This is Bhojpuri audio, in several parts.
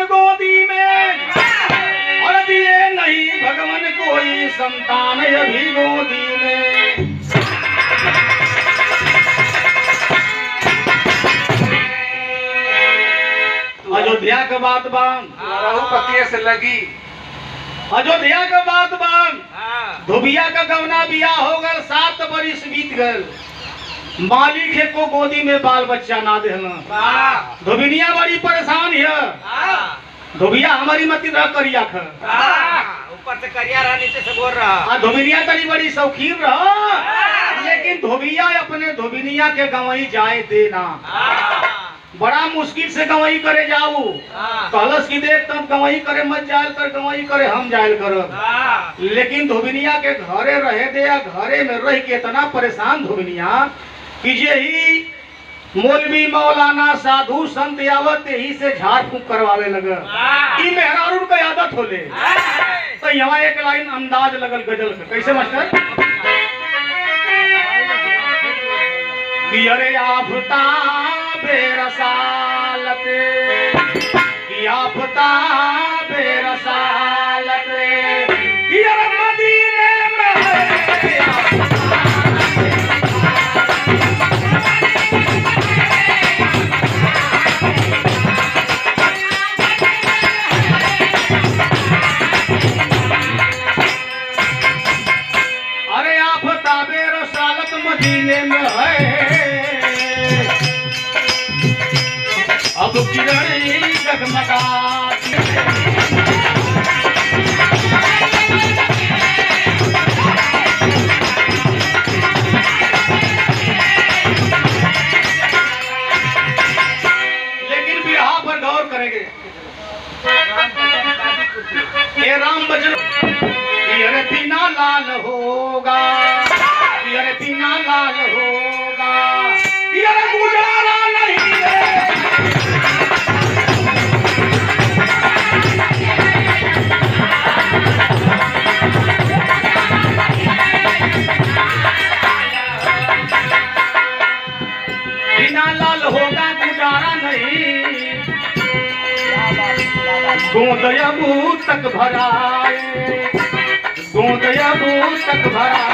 भगवान गोदी में, और दिए नहीं भगवान कोई संतान अभी गोदी में। अयोध्या के बात बान पतिये से लगी। अयोध्या के बात बान धोबिया का गवना बियाह हो गल, 7 बरिस बीत गल, मालिक है को गोदी में बाल बच्चा ना देना। धोबिनिया बड़ी परेशान है। धोबिया हमारी मत रह करिया ऊपर से करिया रहा, नीचे से बोल रहा। धोबिनिया तरी बड़ी शौकीन रहा, लेकिन धोबिया अपने धोबिनिया के गवई जाए देना। बड़ा मुश्किल से गवाही करे जाऊ। कहलस की देख तब गवाही करे मत जायल कर, गवाही करे हम जायल कर। लेकिन धोबिनिया के घरे रहे दे, घरे में रह के इतना परेशान धोबिनिया कि यही मौलवी मौलाना साधु संत आवत ही से झाड़ फूक करवावे लगा। ई मेहरारू का आदत होले। तो यहाँ एक लाइन अंदाज लगल गजल का, कैसे मास्टर? कि अरे आफताबे रसालत, कि आफताबे रसालत, कि अरे मदीने में अरे आफताबे रसालत मदीने में है। अब किरण जगमगाती लेकिन विवाह पर गौर करेंगे। ये राम भजन अरे पीना लाल होगा, अरे पीना लाल होगा, अरे गुजारा नहीं है। बिना लाल होगा गुजारा नहीं, गोदयबू तक भराए, गोदयबू तक भराए,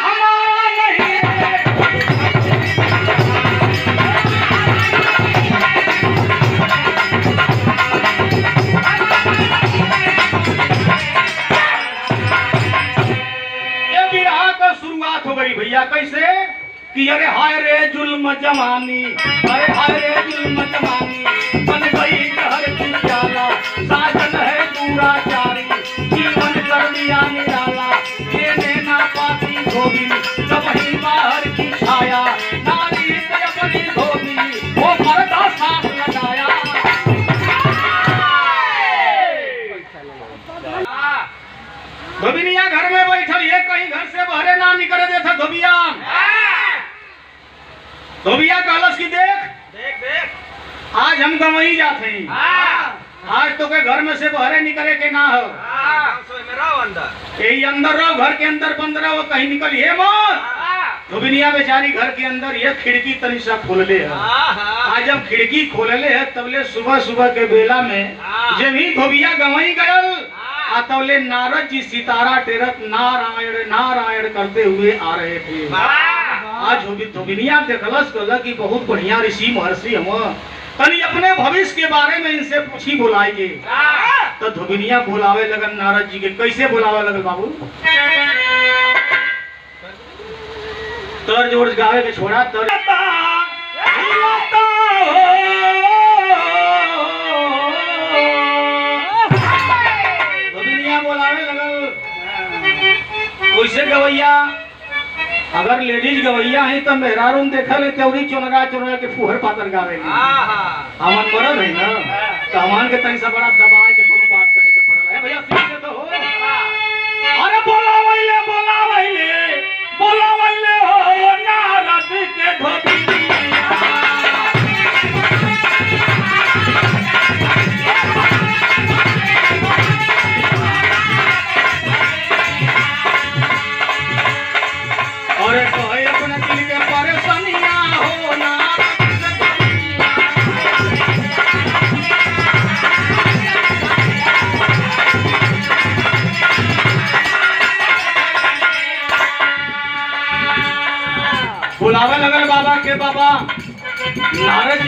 हमारा नहीं ये विवाह का शुरुआत हो गई भैया। कैसे कि अरे हाय रे जुल्म जमानी, अरे हाय रे जुल्म जमानी, बन गई कहर की जाला, साजन है दूराचारी, जीवन कर दिया निराला, लेने ना पाती धोबी, जब ही बाहर की छाया, नारी अपनी धोबी, वो पर्दा साफ लगाया। धोबिनिया घर में बैठल, ये कहीं घर से बाहर ना निकले देता धोबिया। धोबिया कहलस की देख देख देख आज हम गवई जाते हैं, आज तो के घर में से बाहर निकले के ना हो। यही अंदर रहो, घर के अंदर बंद रहो, कहीं निकलिए मत। धोबिनिया बेचारी घर के अंदर ये खिड़की तनी सा खोलले है। आज जब खिड़की खोलले है तबले सुबह सुबह के बेला में जब ही धोबिया गवई गयल, तबले नारद जी सितारा टेरत नारायण नारायण करते हुए आ रहे थे। आज धोबिनिया देखलस कहला कि बहुत बढ़िया ऋषि महर्षि हम, तनी अपने भविष्य के बारे में इनसे पूछी बुलाइए। तो धोबिनिया बुलावे लगन नारद जी के। कैसे बुलावे लगल बाबू? तर्ज वर्ज गावे के छोड़ा, तर्ज धोबिनिया बुलावे लगल। कैसे गवैया? अगर लेडीज गवैया है तो मेहरारून देखल त्योरी चुनरा चुनरा के फुहर पातर गावे। हमन मरद है ना, तो हमन के तनी सा बड़ा दबाए के कोनो बात कहे के पड़ल है भैया। सीख से तो हो। अरे बोला वैले हो नारद के धोबी। अरे कहे अपने दिल के परेशानियां हो ना,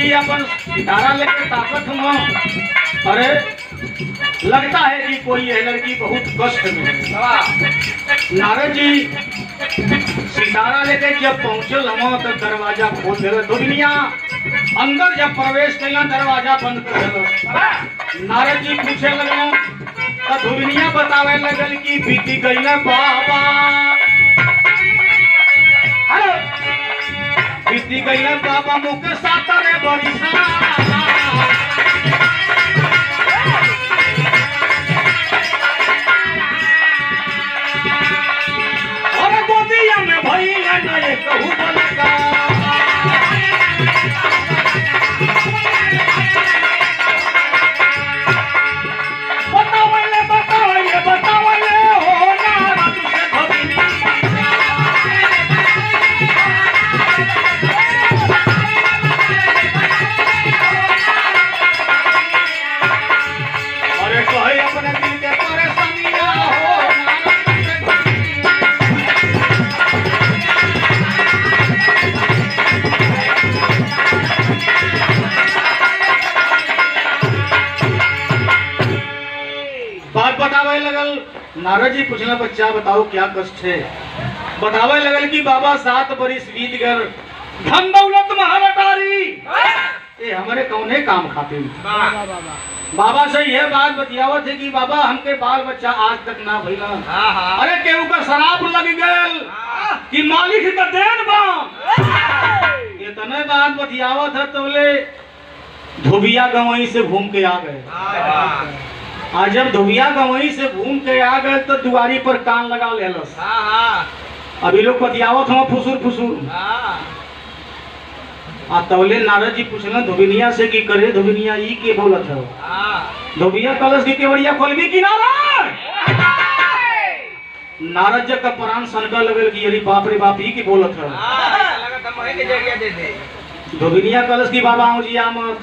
जी अपन सितारा लेके ताकत हुआ। अरे लगता है कि कोई यह लड़की बहुत कष्ट में है। नारद जी सितारा लेके जब पहुंचल हम तो दरवाजा खोल दिल। दुनिया अंदर जब प्रवेश कैला दरवाजा बंद कर दिल। नारद जी पूछे लगल तो दुनिया बतावे लगल कि बीती गई बाबा, बीती गई बाबा मुके सातरे बरिसा। और गोदिया में भइल नहीं कहू बलका। बतावले बतावले बतावले हो नारद से धोबिनी। अरे कहे अपने दिल के परेशानियां हो नारद से धोबिनी। बात बतावे लगल। नारद जी पूछना बच्चा बताओ क्या कष्ट है। बतावे लगल कि बाबा 7 बरिस बीत गए, धन दौलत महारटारी ये हमारे कौने काम खातिर। बाबा से यह बात बतियावत है कि बाबा हमके बाल बच्चा आज तक ना भइला। अरे केहू का शराब लग गल कि मालिक का देन बा। इतने बात बतियावत है तो बोले धोबिया गवई से घूम के आ गए। आज जब धोबिया गवई से घूम के आ गए तो दुआरी पर कान लगा लेलस। अभी लोग बतियावत हम फुसुर फुसुर। आ तौले नारद जी पूछना धोबिनिया से की करे। धोबिनिया ई के बोलत है। धोबिया कलश की केवड़िया खोलबी कि नारद। नारद जी का प्राण सनका लगल कि अरे बाप रे बाप ई के बोलत है। धोबिनिया कलश की बाबा हूं जी आमद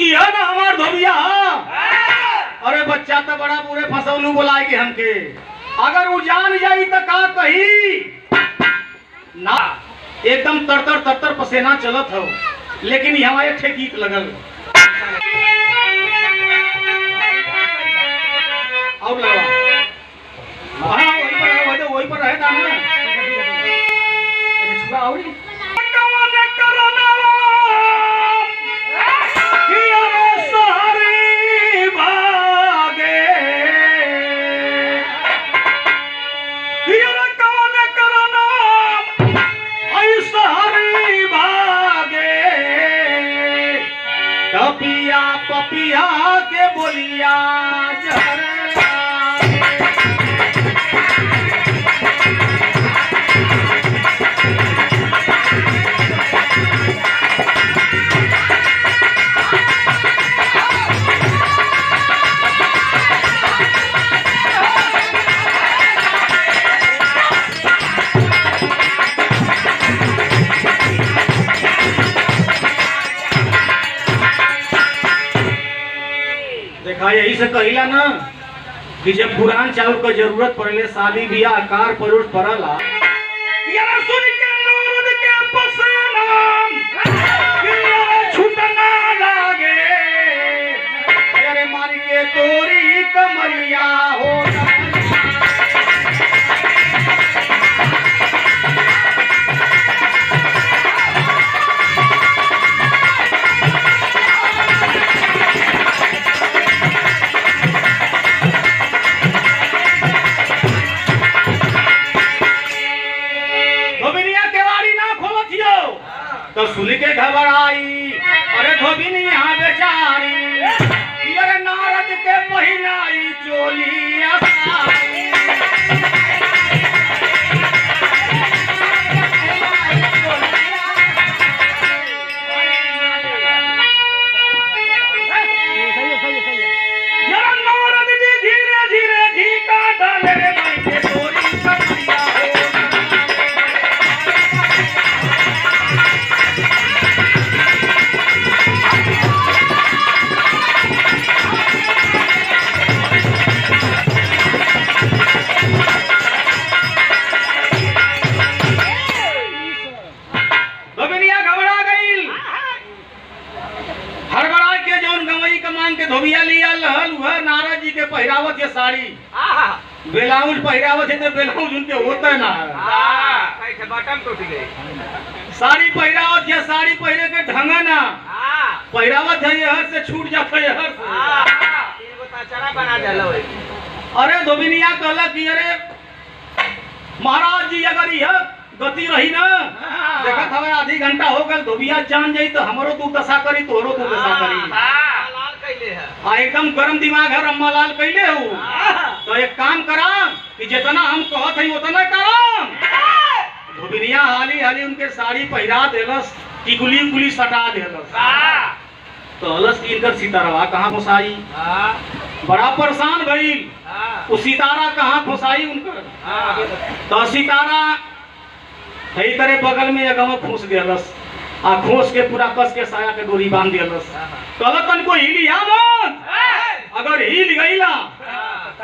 इह ना हमार धोबिया। अरे बच्चा तो बड़ा पूरे फसौलू बोलाए के हमके। अगर वो जान जाई तो का कही ना। एकदम तरतर तरतर पसेना चलत हो लेकिन यहाँ एक ठे गीत लगल। और लगा वही पर रहे दाम ना छुआ औरी पपिया पपिया के बोलिया जहर देखा। यही से कहिला ना कि जब पुरान चाउर का जरूरत पड़े शादी बियाह कार परोस पड़ला सुन के नारद के पसेना छूटना लागे। अरे मार के तोरी कमरिया हो तो सुन के घबराई। अरे धोबिनी यहाँ बेचारी अरे नारद के पहिनाई चोली असाई। नारद जी धीरे धीरे ढीका डाले मन के तोरी कमरिया हो। मांग के धोबिया लिया लहल वह नारद जी के पहरावत ये साड़ी ब्लाउज पहरावत है तो ब्लाउज उनके होता ना कैसे बटन टूट गई साड़ी पहरावत या साड़ी पहरे के ढंग ना पहरावत है यहर से छूट जाता है यहर से तीन गो ताचरा बना देलो अरे धोबिनिया कहला कि अरे महाराज जी अगर यह गति रही ना देखत हवे आधी घंटा हो गल धोबिया जान जाई तो हमरो तू दशा करी तोरो तू दशा करी लाल कैले है एकदम गरम दिमाग है रम्मा लाल कैले हो तो एक काम करा कि जितना हम कहत हई उतना करा धोबिनिया हाली हाली उनके साड़ी पहरा देलस टिकुली उकुली सटा देलस तो हलस की इनकर सितारवा कहाँ फसाई बड़ा परेशान भइल वो सितारा कहाँ फसाई उनकर तो सितारा सही तरह बगल में अगवा फूस देलस आ खोस के पूरा कस के साया के डोरी बांध देलस कहला तन को हिलिया मत अगर हिल गईला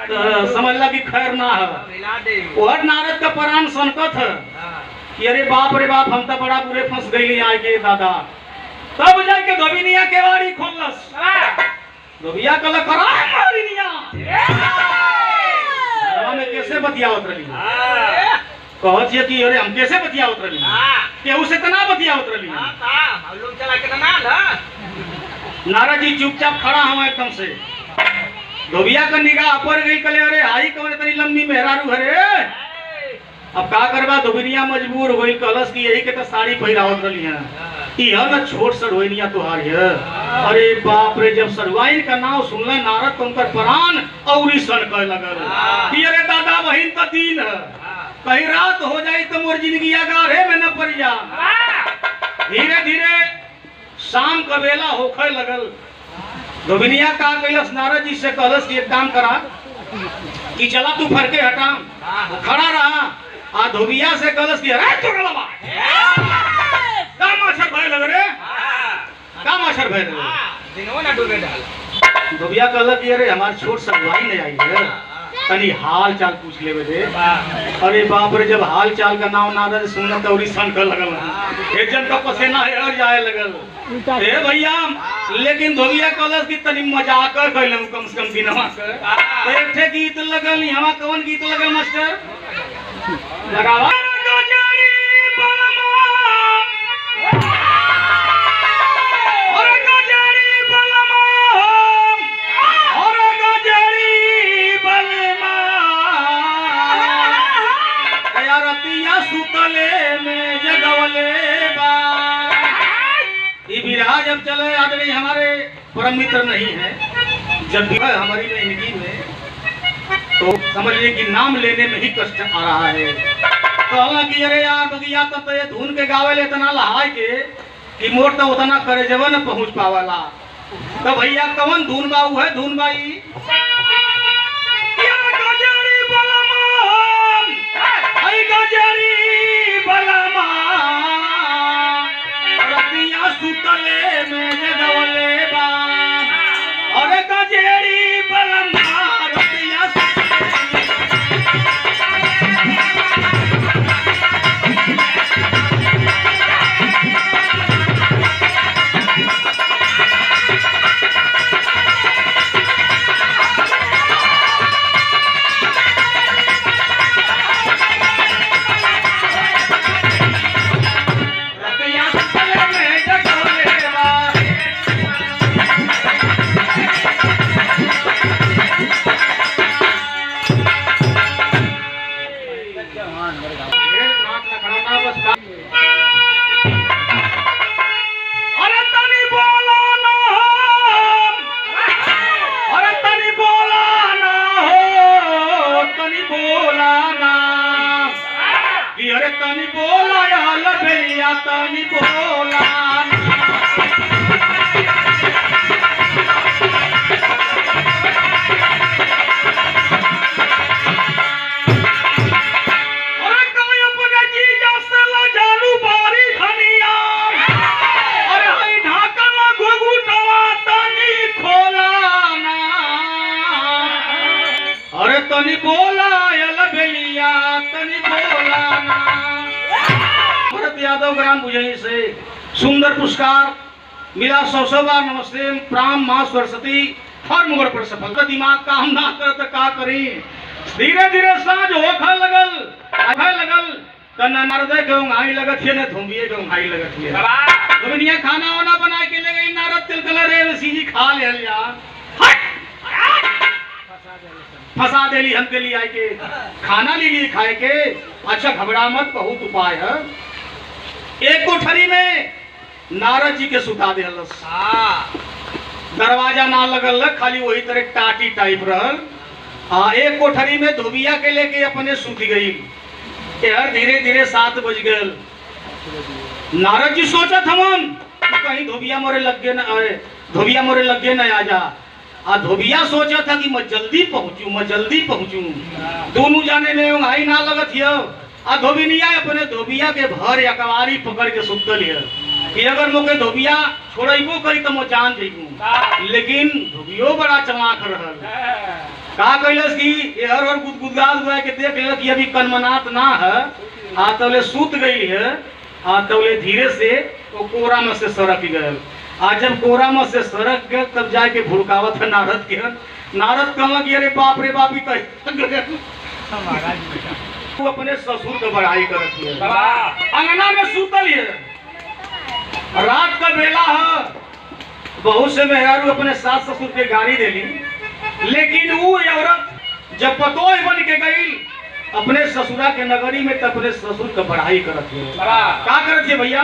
तो समझला कि खैर ना है मिला दे और नारद का प्राण सनकत है कि अरे बाप रे बाप हम तो बड़ा बुरे फंस गईली आए के दादा तब जाके धोबिनिया केवाड़ी खोलस धोबिया कहला करा मारिनिया में कैसे बतियावत रही कहत ये कि अरे हम कैसे बतियावत रही केहू से तना बतियावत रही लोग चला के ना ना नारद जी चुपचाप खड़ा हुआ एकदम से धोबिया का निगाह पर गई कले अरे हाई कौन इतनी लंबी मेहरारू हरे अब का करबा धोबिनिया मजबूर होई कलश की यही के तो साड़ी पहिरावत रही है यह ना छोट सरवाइनिया तुहार है अरे बाप रे जब सरवाइन का नाम सुनला नारद तुमकर प्राण औरी सन कह लगल कि अरे दादा बहिन का दिन है कहीं रात हो जाए तो मोर जिंदगी गाढ़े में न पड़ जा धीरे धीरे शाम का बेला होखे लगल धोबिनिया का कैलस नारद जी से कहलस कि एक काम करा कि चला तू फरके हटा खड़ा रहा आ धोबिया से कहलस कि अरे चुगलवा का माछर भय लग रे का माछर भय लग दिनों ना डूबे डाल धोबिया कहला कि अरे हमार छोट सरवाई नहीं आई है तनी हाल चाल पूछ लेवे दे अरे बाप रे जब हाल चाल का नाम नारद सुनत तौरी सन कर लगल एक जन का पसीना हर जाए लगल ए भैया लेकिन धोबिया कहलस कि तनी मजाक कर कैलम कम से कम दिनवा के तो एक ठे गीत लगल यहां कौन गीत लगल मास्टर लगावा गजरी बलमा और गजरी बलमा और गजरी बलमा या रतिया सुतले में जगवले बा ये विरहा जब चले आदमी हमारे परम मित्र नहीं है जब भी हमारी में इनकी में तो समझिए कि नाम लेने में ही कष्ट आ रहा है कहला कि अरे यार बगिया तो ये धुन के गावे इतना लहाय के कि मोर तो उतना करे जब न पहुंच पावाला तो भैया कवन धुन बाऊ है धुन बाई गजरी बलमा गजरी बलमा रतिया सुतले में जगवले बा अरे गजरी बलमा रतिया तनी बोला यार बेलिया तनी बोला तनी बोला बेलिया तनी बोला भरत यादव ग्राम भुजई से सुंदर पुरस्कार मिला 100 बार नमस्ते प्राम माँ सरस्वती हर मोड़ पर सफल का दिमाग काम ना कर तो का करी धीरे धीरे साँझ होखा लगल तो नारद के उंघाई लगत है न धुंबिए के उंघाई लगत है दुनिया खाना वाना बना के ले गई नारद तिल कलर रे सीजी खा ले लिया फंसा देली हमके लिए आए के खाना ले लिए खाए के अच्छा घबरा मत बहुत उपाय है एक कोठरी में नारद जी के सुता देलस दरवाजा ना लगल खाली वही तरह टाटी टाइप रहल एक कोठरी में धोबिया के लेके अपने सूत गई यार धीरे धीरे 7 बज गए नारद जी सोचत हम कहीं धोबिया मोरे लग गए न आ जा धोबिया सोचा था कि मैं जल्दी पहुंचूं दोनों जाने में आई ना लगत है धोबिनिया अपने धोबिया के भर अकवारी पकड़ के सुतल है कि अगर मोके धोबिया छोड़बो करी तो मैं जान जइबू लेकिन धोबियो बड़ा चलाक रहल का कैलस कि एहर और गुदगुदा के देख ले कि अभी कनमनात ना है तौले सूत गई है तौले धीरे से वो कोरा में से सरक गए जब कोरा में से सरक गए तब जाके भुड़कावत है नारद के नारद कहला कि अरे बाप रे बाप वो अपने ससुर के बड़ाई करत है अंगना में सूतल है रात का बेला है बहुत से मेहरारू अपने सास ससुर के गाड़ी देली लेकिन वो औरत जब पतोह बन के गई अपने ससुरा के नगरी में तब अपने ससुर का बढ़ाई करत है का करत है भैया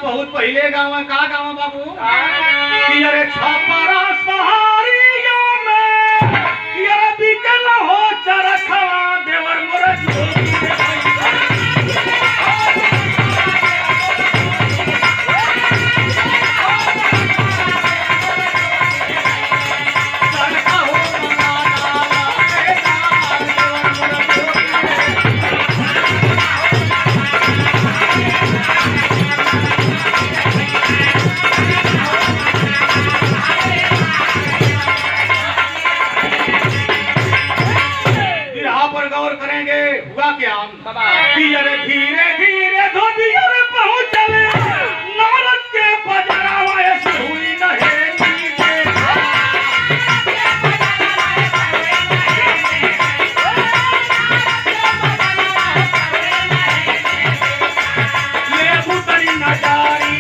बहुत पहले गाँव का गाँव बाबू कि अरे छपरा सहारिया में कि अरे बिकल हो चरखवा देवर मोर अरे धीरे धीरे धोबिया में पहुंचले नारद के बजरावा ऐसे हुई ये पुतरी नजारी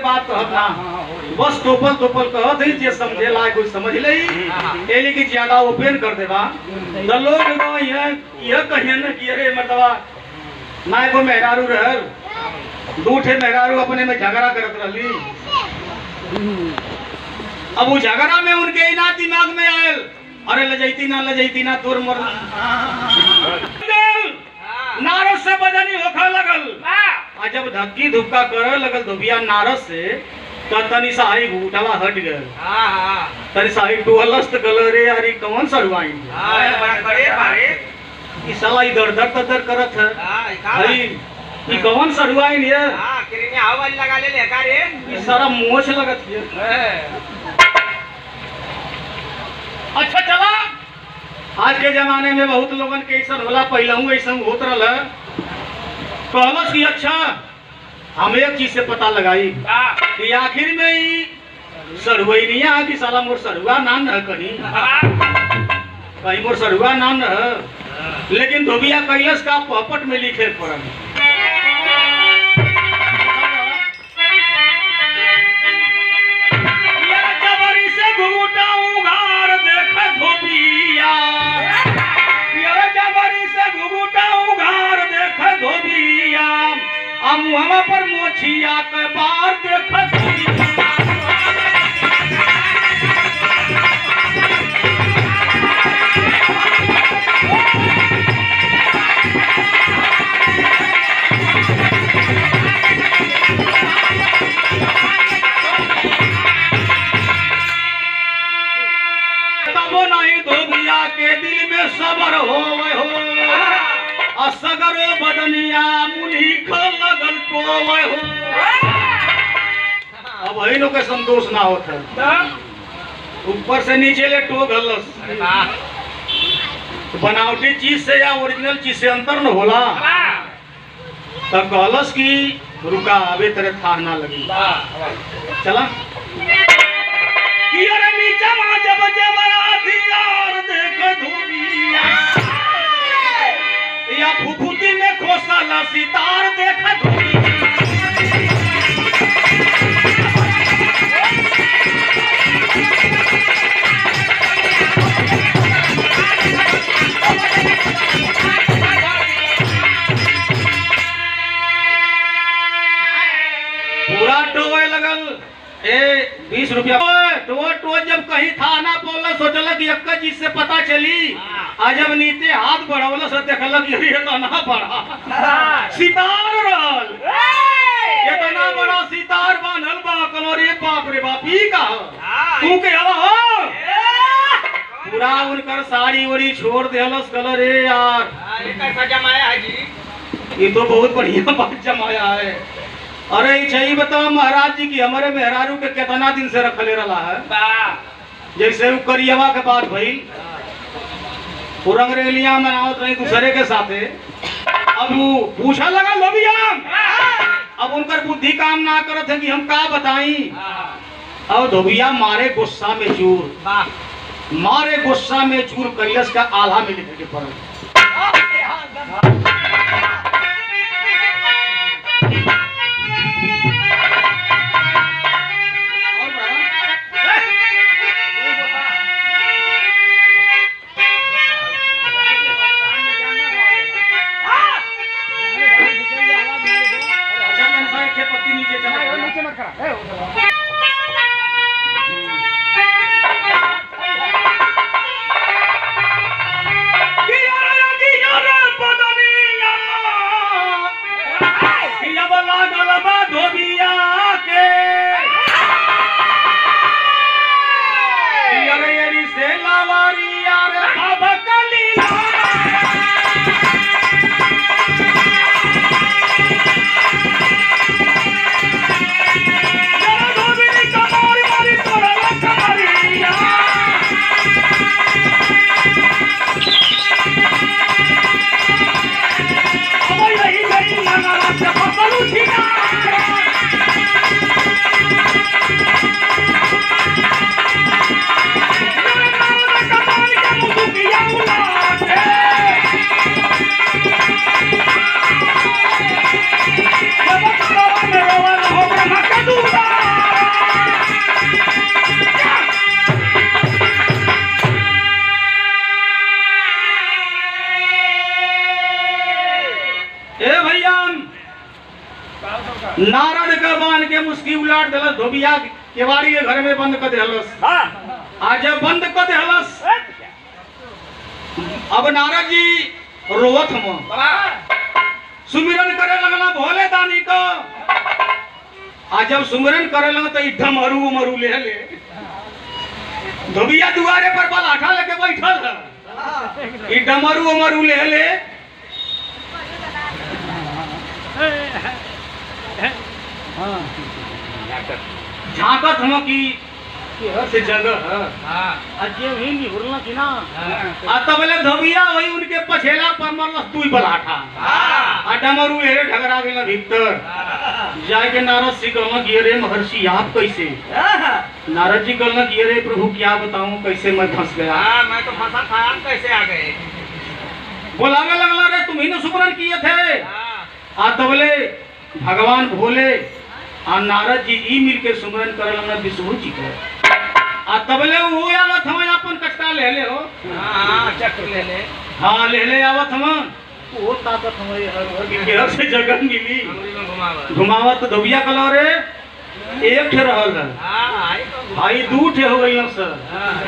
बात कहत ना बस टोपल टोपल कहत है जे समझे लायक कोई समझ लई एली की ज्यादा ओपन कर देबा त लोग एगो यह कहिए न कि अरे मतलब ना एगो मेहरारू रहल दू ठे मेहरारू अपने में झगड़ा करत रहली अब वो झगड़ा में उनके इना दिमाग में आयल, अरे लजैती ना तोर मर नारद से बदनी होखा लगल। आ जब धक्की धुक्का करे लगल धोबिया नारद से, तो तनी साही घूटवा हट गए। तनी साही टोलस्त गलरे यारी कौन सड़वाई ई साला इधर दर तदर करत है। हई ई कौन सड़वाई है? किरने आवाज लगा ले का रे? ई सारा मोछ लगत है। अच्छा चला, आज के जमाने में बहुत लोगन के ऐसा होला, पहलू ऐसा होत रहल। कहलस कि अच्छा हम एक चीज से पता लगाई कि आखिर में ही सरुआ कि साला मोर सरुआ नाम न कहीं मोर सरुआ नाम न, लेकिन धोबिया कैलस का पपट में लिखे पड़ल। जबरी से घूटा उघार देखे धोबिया, जबरी से घूटा उघार देखे धोबिया, मुहवा पर मोछिया के बार देखत तबो नहीं धोबिया के दिल में सबर होवे हो, असगरो बदनिया मुनि लगल टोवे हो। अब वही लोग के संतोष ना होता, ऊपर से नीचे ले टो गलस। तो बनावटी चीज से या ओरिजिनल चीज से अंतर न होला। तब कहलस की रुका अबे तेरे था ना लगी चला कि अरे नीचा वहां जब जबराती यार देख धोबिया, या फुफुती में खोसला सितार देखा धोबिया। पूरा टोवे लगल 20 रुपया टो जब कहीं था ना बोला सोचल कि एक चीज से पता चली। आज जब नीचे हाथ बढ़ावल से देखल कि इतना बड़ा सितार रहल, इतना बड़ा सितार बांधल बा। कलो रे बाप ई का तू के हवा हो? पूरा उनकर साड़ी उड़ी छोड़ देहलस। कलो रे यार ये कैसा जमाया है जी? ये तो बहुत बढ़िया बात जमाया है। अरे यही बताओ महाराज जी की हमारे मेहरारू के कितना दिन से रखले रहा है। जैसे वो करियवा के बाद भाई रंगरेलिया मनावत रही दूसरे के साथे। अब वो पूछा लगा लोबिया, अब उनकर बुद्धि काम ना करत है कि हम का बताई। अब धोबिया मारे गुस्सा में चूर कैलस का आल्हा में लिखे के पड़ल। नारद का बान के मुस्की उलाट दिला धोबिया केवाड़ी के घर में बंद कर देहलस। आज जब बंद कर देहलस, अब नारद जी रोवत हम सुमिरन करे लगला भोले दानी का। आज जब सुमिरन करे लगा तो इठा मरू मरू ले धोबिया दुआरे पर बलाठा लेके बैठल है, इठा मरू मरू ले झांकत हम की से जगह है ही नहीं हुरला की ना। तबले धोबिया वही उनके पछेला पर मरलस तू बलाठा डमरू हेरे ढगरा गेल भीतर जाए के नारद जी कहला कि अरे महर्षि आप कैसे? नारद जी कहला कि अरे प्रभु क्या बताऊं कैसे मैं फंस गया। मैं तो फंसा था, आप कैसे आ गए? बोलावे लगला रे तुम ही ने सुमरन किए थे। तबले भगवान भोले और नारद जी ई मिल के सुमरन करे लगना विष्णु जी के। तबले वो आवत हम अपन कट्टा ले ले हो। चक्र ले ले। हाँ ले आवत हम वो ताकत हमारे से जगह मिली घुमावत धोबिया कलो रे एक ठे रहल भाई दू ठे हो गई सर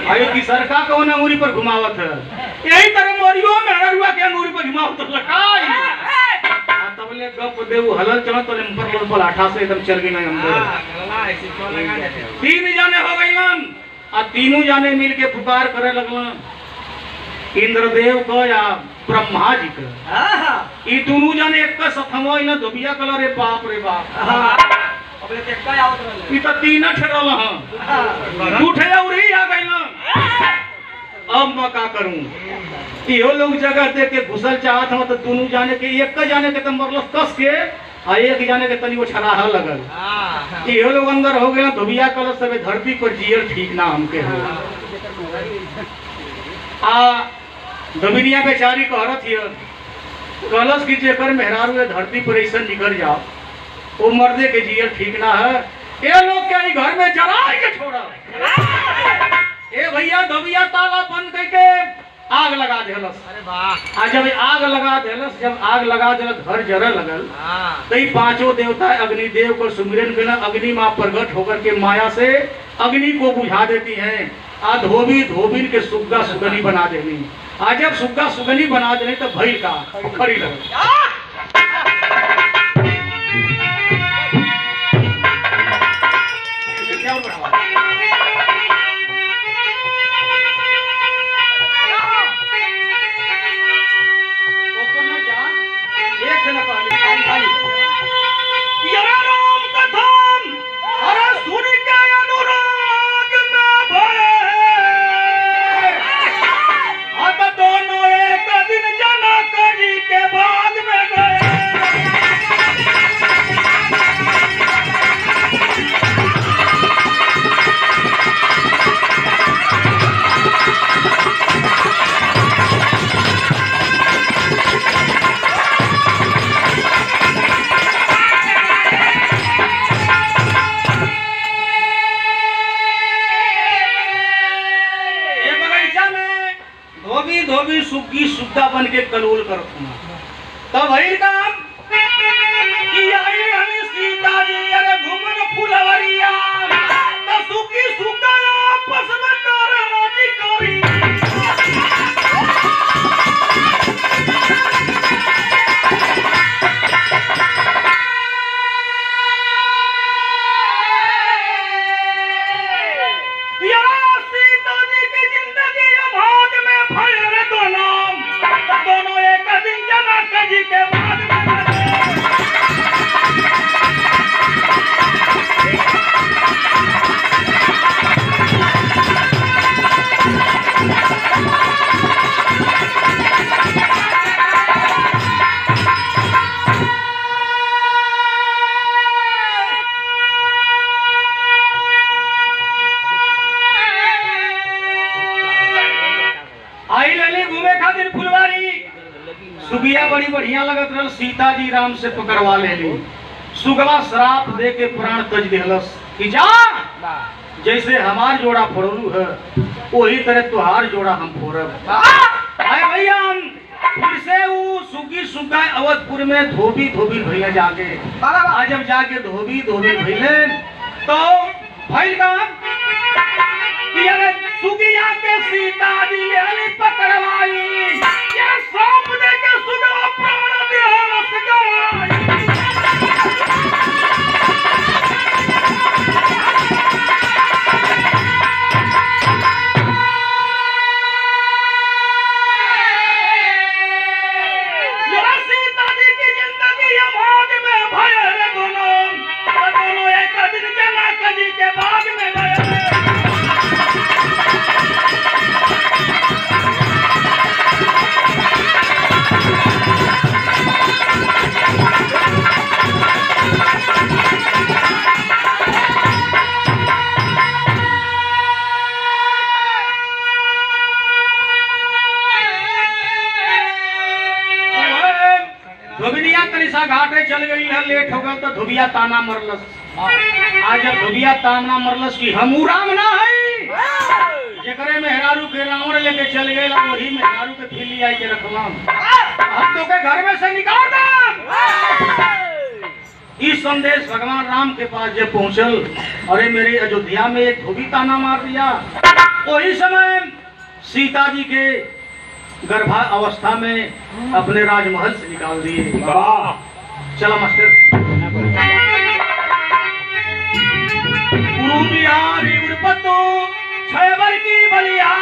भाई तीसर का कौन अंगूरी पर घुमावत है यही तरह मोरियो में रुआ के अंगूरी पर घुमावत लकाई। तबले गप देव हलल चलो तो पर बलाठा से एकदम चल गई ना अंदर। तीन जाने हो गई मन और तीनों जाने मिल के पुकार करे लगल इंद्रदेव को या ब्रह्मा जी को। ई दोनों जाने एक का सथमो ना धोबिया कलो रे बाप रे बाप ई तो तीन ठहरल हां दू ठे औरी आ गई ना। अब मैं का करूं? इहो लोग जगह दे के घुसल चाहत हम तो दोनों जाने के एक का जाने के तो मरलस कस के आ एक जाने के तनी वो छराह लगल। इहो लोग अंदर हो गए धोबिया कल सब धरती पर जियल ठीक ना हमके हो। धोबिनिया बेचारी कहरत हिय कलश की जेकर मेहरारू धरती पर ऐसा निकल जाओ वो मर्दे के जियल ठीक ना है। ये लोग क्या घर में जरा के छोड़ा ए भैया धोबिया ताला बंद करके आग लगा देलस। अरे वाह। जब आग लगा देलस, जब आग लगा देलस घर जरे लगल तो ये पांचों देवता अग्निदेव को सुमिरन करना। अग्नि माँ प्रकट होकर के माया से अग्नि को बुझा देती हैं। धोबी धोबिन के सुग्गा सुगनी बना देनी। जब सुग्गा सुगनी बना देनी तो भई का खड़ी लगे। धोबी सुग्गी सुग्गा बन के कलोल कर तब वही काम कि आई हनी सीता जी अरे घूमन फुलवरिया तो सुग्गी सुग्गा आपस में कर राजी करी। सुगिया बड़ी बढ़िया लगत रहल। सीता जी राम से पकड़वा ले ली। सुगवा श्राप दे के प्राण तज देहलस कि जा जैसे हमार जोड़ा फोड़लू है वही तरह तुहार जोड़ा हम फोड़ब। आए भैया हम फिर से वो सुगी सुगा अवधपुर में धोबी धोबी भैया जाके जब जाके धोबी धोबी भैले तो भइल का कि अरे सुगिया के सीता जी लेली पकड़वाई, ये सौंप दे के सुगवा प्राण देहलस गवाई। ये सीता जी की जिंदगी अमाद में भय रे दोनों एक दिन जनक जी के बाग में गए। धोबिनिया कनिसा घाटे चल गई है, लेट हो गया तो धोबिया ताना मरलस। आज जब धोबिया ताना मरलस की हमू राम ना है, जेकरे मेहरारू के रावण लेके चल गए, वही मेहरारू के फिली आई के रखलाम, हम तो के घर में से निकाल दे। इस संदेश भगवान राम के पास जब पहुंचल, अरे मेरे अयोध्या में एक धोबी ताना मार दिया। वही समय सीता जी के गर्भा अवस्था में अपने राजमहल से निकाल दिए। चलो मास्टर। गुरु बिहारी उर्पतो 6 वर की बलिया।